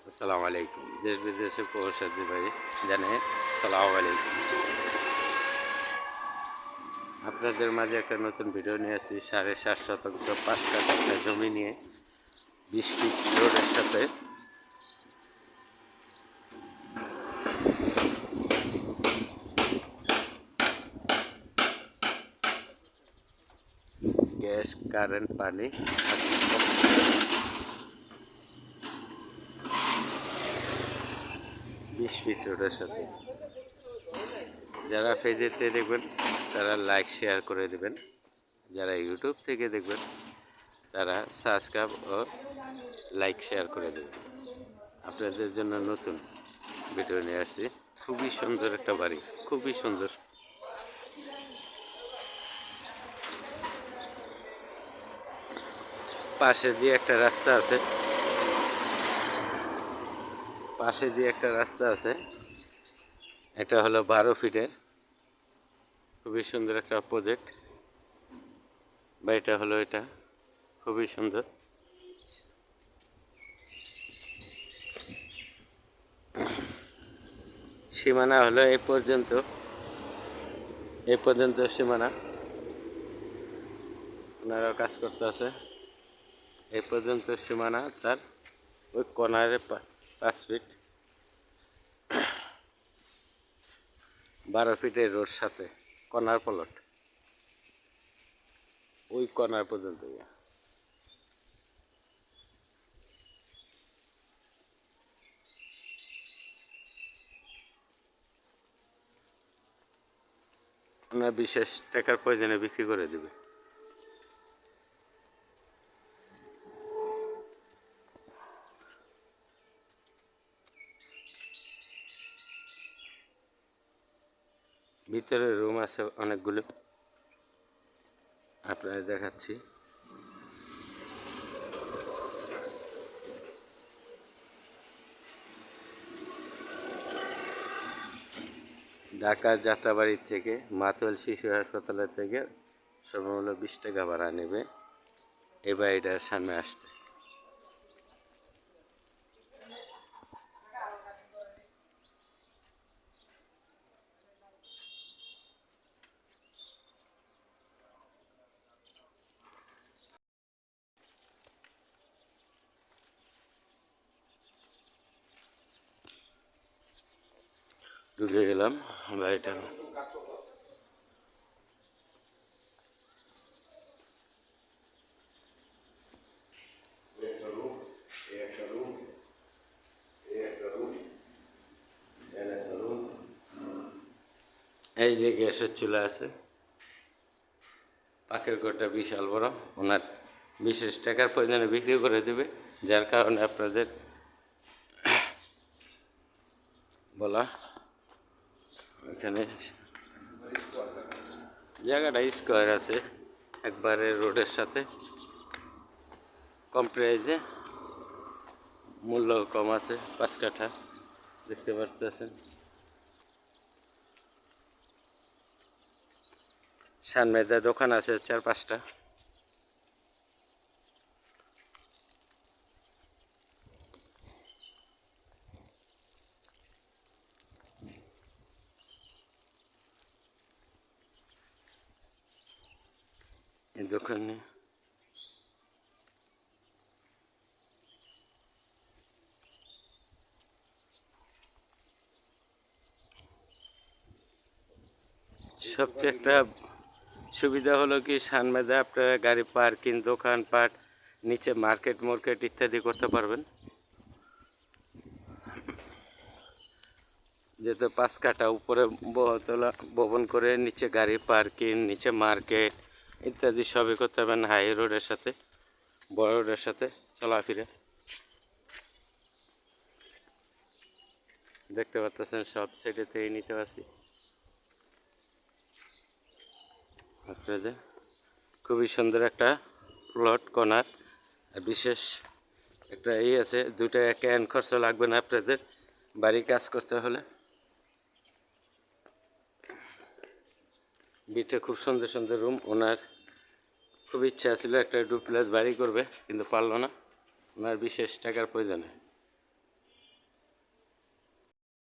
আসসালামু আলাইকুম। দেশ বিদেশে প্রবাসী ভাই জানে আসসালামু আলাইকুম। আপনাদের মাঝে একটা নতুন ভিডিও নিয়ে আসছি। 7.5 শতাংশ 5 কাঠা একটা জমি নিয়ে 20 ফিট রোডের সাথে গ্যাস, কারেন্ট, পানি 20 ফিট রোডের সাথে। যারা ফেসবুকে দেখবেন তারা লাইক শেয়ার করে দেবেন, যারা ইউটিউব থেকে দেখবেন তারা সাবস্ক্রাইব ও লাইক শেয়ার করে দেবেন। আপনাদের জন্য নতুন ভিডিও নিয়ে আসছি। খুবই সুন্দর একটা বাড়ি, খুবই সুন্দর। পাশে দিয়ে একটা রাস্তা আছে, এটা হলো 12 ফিটের। খুবই সুন্দর একটা প্রজেক্ট। বাড়িটা হলো এটা, খুবই সুন্দর। সীমানা হলো এই পর্যন্ত সীমানা। ওনারাও কাজ করতে আছে। এই পর্যন্ত সীমানা, তার ওই কর্নারে 5 ফিট, 12 ফিটের রোড সাথে কর্নার প্লট, ওই কর্নার পর্যন্ত। ওনার বিশেষ টাকার প্রয়োজনে বিক্রি করে দেবে। ভিতরে রুম আছে অনেকগুলো, আপনাদের দেখাচ্ছি। ঢাকা যাত্রাবাড়ি থেকে মাতুয়াল শিশু হাসপাতালের থেকে সর্বমূল্য 20 টাকা ভাড়া নেবে এই বাড়িটার সামনে আসতে। ঢুকে গেলাম বাড়িটা। এই যে গ্যাসের চুলা আছে, পাকের ঘরটা বিশাল বড়। ওনার বিশেষ টাকার প্রয়োজনে বিক্রি করে দেবে, যার কারণে আপনাদের বলা। এখানে জায়গাটা স্কোয়ার আছে, একবারে রোডের সাথে, কম প্রাইজে, মূল্য কম আছে। 5 কাঠা দেখতে পাচ্ছেন। সামনে দোকান আছে 4-5টা। এই দোকানে সবচেয়ে একটা সুবিধা হলো কি, সানমেদে আপনারা গাড়ি পার্কিং, দোকানপাট, নিচে মার্কেট ইত্যাদি করতে পারবেন। যেহেতু 5 কাঠা, উপরে বহুতলা ভবন করে নিচে গাড়ি পার্কিং, নিচে মার্কেট ইত্যাদি সবই করতে পারবেন। হাই রোডের সাথে, বড় রোডের সাথে চলাফেরা। দেখতে পাচ্ছেন সব সাইডে থেকে নিতে পারছি আপনাদের। খুবই সুন্দর একটা প্লট কর্নার। বিশেষ একটা আছে, 2 টাকা ক্যান খরচ লাগবে না আপনাদের বাড়ি কাজ করতে হলে। বিটে খুব সুন্দর সুন্দর রুম। ওনার খুব ইচ্ছা ছিল একটা ডুপ্লেক্স বাড়ি করবে, কিন্তু পারলো না। ওনার বিশেষ টাকার প্রয়োজনে